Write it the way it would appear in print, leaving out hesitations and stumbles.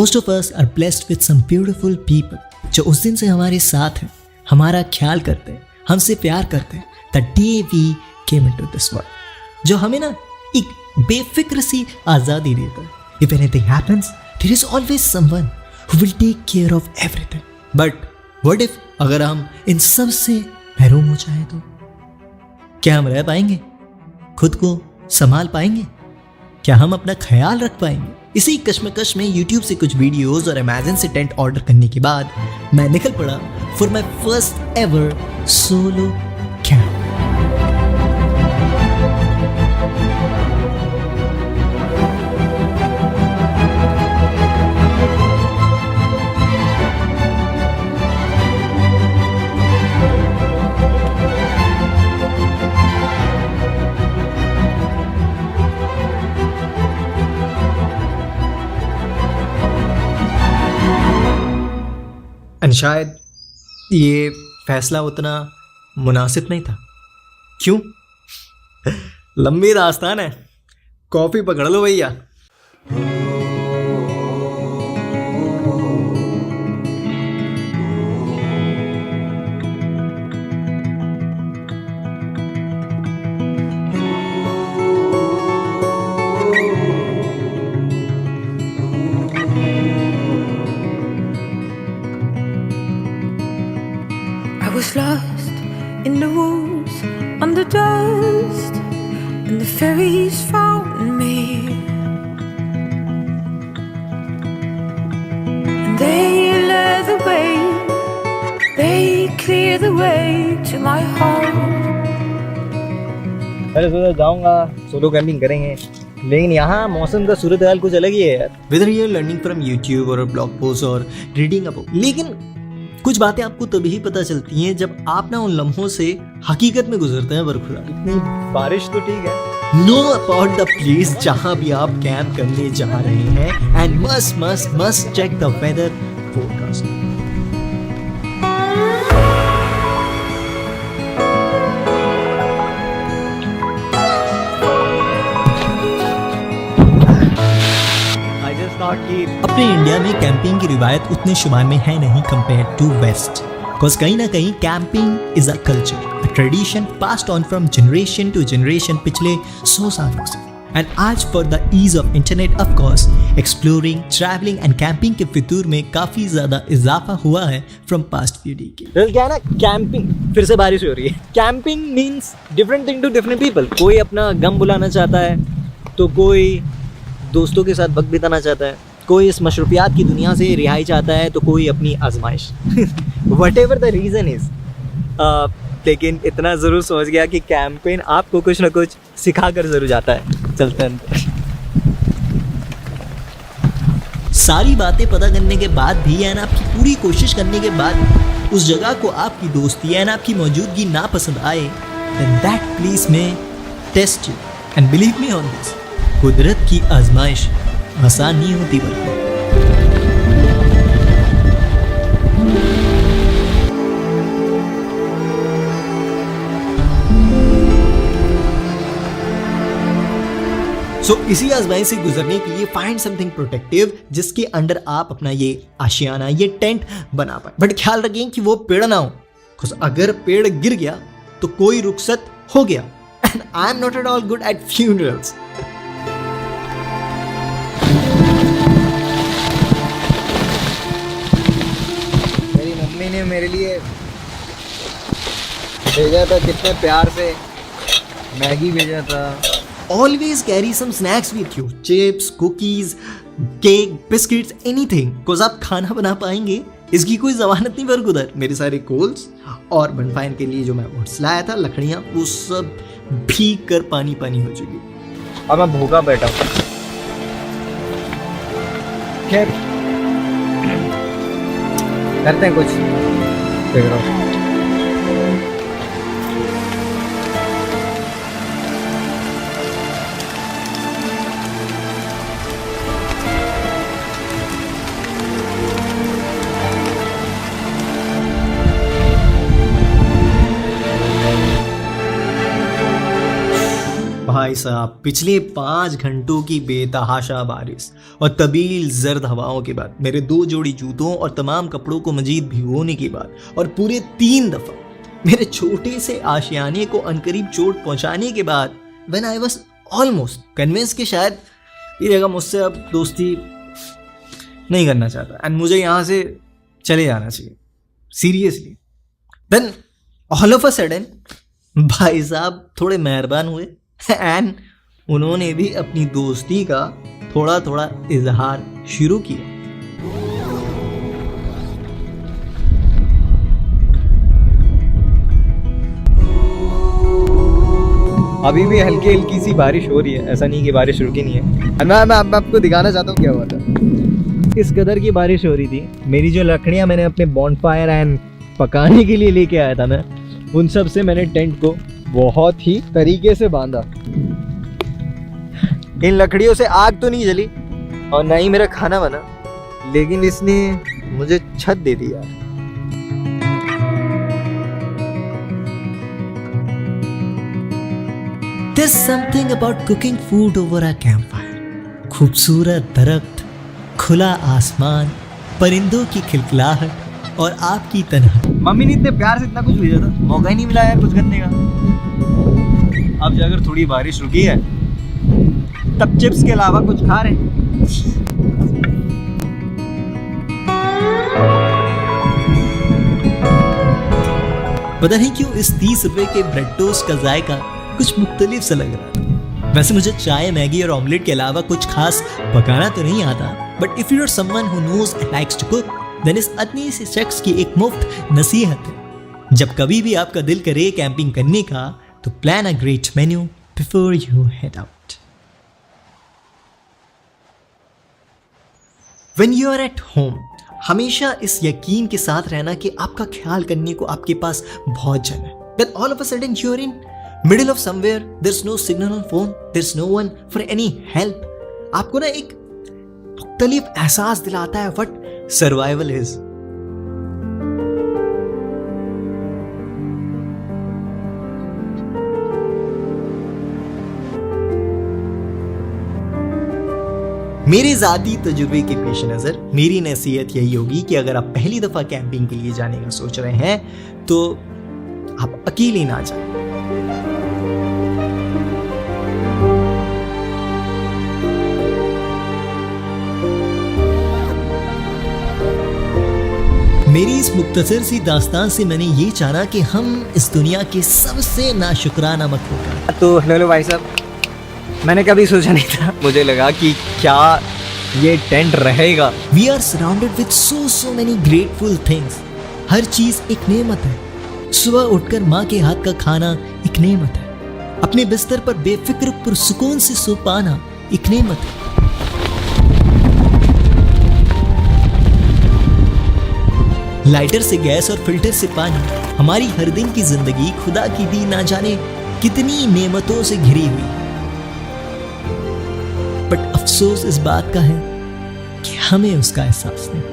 Most of us are blessed with some beautiful people जो उस दिन से हमारे साथ हैं, हमारा ख्याल करते हैं, हमसे प्यार करते हैं. The day we came into this world, जो हमें ना एक बेफिक्र सी आज़ादी देता है. If anything happens, there is always someone who will take care of everything. But what if अगर हम इन सब से महरूम हो जाए तो क्या हम रह पाएंगे? खुद को संभाल पाएंगे? क्या हम अपना ख्याल रख पाएंगे? इसी कश्मकश में YouTube से कुछ वीडियोस और Amazon से टेंट ऑर्डर करने के बाद मैं निकल पड़ा for my first ever solo camp. शायद ये फैसला उतना मुनासिब नहीं था. क्यों? लंबी दास्तान है, कॉफी पकड़ लो भैया. I was lost in the woods, on the dust, and the fairies found me. And they led the way, they cleared the way to my heart. पहले सोचा जाऊंगा, सोलो कैंपिंग करेंगे, लेकिन यहाँ मौसम का सूरत हाल कुछ अलग ही है यार. Whether you're learning from YouTube or a blog post or reading a book, लेकिन कुछ बातें आपको तभी ही पता चलती हैं जब आप ना उन लम्हों से हकीकत में गुजरते हैं. बरखुदा इतनी बारिश तो ठीक है. नो अबाउट द प्लेस जहां भी आप कैंप करने जा रहे हैं and must check the weather forecast. अपने इंडिया में कैंपिंग की रिवायत उतने शुमार में है नहीं कंपेयर टू वेस्ट. बिकॉज कहीं ना कहीं camping is a culture, a tradition passed on from generation to generation पिछले 100 सालों से. एंड आज for the ease of internet of course exploring, travelling and camping के फितूर में काफ़ी ज़्यादा इजाफा हुआ है फ्रॉम पास्ट फ्यू डेकेड. क्या है ना, कैंपिंग फिर से बारिश हो रही है. Camping means different thing to different people. कोई अपना गम बुलाना चाहता है, तो कोई दोस्तों के साथ वक्त बिताना चाहता है, कोई इस मशरूफियात की दुनिया से रिहाई चाहता है, तो कोई अपनी आजमाइश. What ever the reason is. लेकिन इतना ज़रूर समझ गया कि कैंपेन आपको कुछ ना कुछ सिखा कर ज़रूर जाता है. चलते हैं. सारी बातें पता करने के बाद भी एंड आपकी पूरी कोशिश करने के बाद उस जगह को आपकी दोस्ती एंड आपकी मौजूदगी ना पसंद आए, then that place may test you. And believe me on this, कुदरत की आजमाइश आसान नहीं होती. बल्कि इसी आजमाइश से गुजरने के लिए फाइंड समथिंग प्रोटेक्टिव जिसके अंडर आप अपना ये आशियाना, ये टेंट बना पाए. बट ख्याल रखें कि वो पेड़ ना हो, अगर पेड़ गिर गया तो कोई रुखसत हो गया. And I am not at all good at funerals. ने मेरे लिए भेजा था, कितने प्यार से मैगी भेजा था. Always carry some snacks with you. Chips, cookies, cake, biscuits, anything. Cause आप खाना बना पाएंगे इसकी कोई जमानत नहीं. बरगुदर मेरे सारे कोल्स और बनफायर के लिए जो मैं वुड्स लाया था, लकड़ियाँ, वो सब भीग कर पानी पानी हो चुकी. अब मैं भूखा बैठा हूँ. खैर करते हैं कुछ. देख रहा हूँ भाई साहब, पिछले 5 घंटों की बेतहाशा बारिश और तबील जर्द हवाओं के बाद, मेरे 2 जोड़ी जूतों और तमाम कपड़ों को मजीद भिगोने के बाद और पूरे 3 दफा मेरे छोटे से आशियाने को अनकरीब चोट पहुंचाने के बाद, when I was almost convince कि शायद ये जगह मुझसे अब दोस्ती नहीं करना चाहता एंड मुझे यहाँ से चले जाना चाहिए seriously, then all of a sudden भाई साहब थोड़े मेहरबान हुए एंड उन्होंने भी अपनी दोस्ती का थोड़ा थोड़ा इजहार शुरू किया। अभी भी हल्की हल्की सी बारिश हो रही है, ऐसा नहीं कि बारिश रुकी नहीं है। मैं आपको दिखाना चाहता हूँ क्या हुआ था। इस कदर की बारिश हो रही थी, मेरी जो लकड़ियाँ मैंने अपने बॉन्डफायर एंड पकाने के लिए लेके आया था मैं, उन सब से मैंने टेंट को बहुत ही तरीके से बांधा। इन लकड़ियों से आग तो नहीं जली और ना ही मेरा खाना बना, लेकिन इसने मुझे छत दे दी यार। There's something about cooking food over a campfire. खूबसूरत दरख्त, खुला आसमान, परिंदों की खिलखिलाहट और आपकी तन्हाई। मम्मी ने इतने प्यार से इतना कुछ भेजा था, मौका ही नहीं मिला यार कुछ करने का। अब जाकर थोड़ी बारिश रुकी है, तब चिप्स के अलावा कुछ खा रहे हैं। पता नहीं क्यों इस 30 रुपए के ब्रेड टोस्ट का जायका कुछ मुख्तलिफ सा लग रहा था। वैसे मुझे चाय, मैगी और ऑमलेट के अलावा कुछ खास पकाना तो नहीं आता, but if you are someone who knows and likes to cook, then इस अतनी से शख्स की एक मुफ्त नसीहत है, जब कभी भी आपका दिल करे कैंपिंग करने का, तो plan a great menu before you head out. When you are at home, हमेशा इस यकीन के साथ रहना कि आपका ख्याल करने को आपके पास बहुत जन है। Then all of a sudden you are in middle of somewhere, there's no signal on phone, there's no one for any help. आपको ना एक मुख्तलिफ एहसास दिलाता है what survival is. मेरे ज़ाती तजुर्बे के पेश नज़र मेरी नसीहत यही होगी कि अगर आप पहली दफ़ा कैंपिंग के लिए जाने का सोच रहे हैं तो आप अकेले ना जाएं। मेरी इस मुख्तसर सी दास्तान से मैंने ये जाना कि हम इस दुनिया के सबसे नाशुक्राना मखलूक हैं। तो हेलो भाई साहब, मैंने कभी सोचा नहीं था, मुझे लगा कि क्या ये टेंट रहेगा। We are surrounded with so many grateful things. हर चीज एक नेमत है। सुबह उठकर माँ के हाथ का खाना एक नेमत है। अपने बिस्तर पर बेफिक्र पुरसुकून से सो पाना एक नेमत है। लाइटर से गैस और फिल्टर से पानी, हमारी हर दिन की जिंदगी खुदा की दी ना जाने कितनी नेमतों से घिरी हुई है। बट अफसोस इस बात का है कि हमें उसका एहसास नहीं।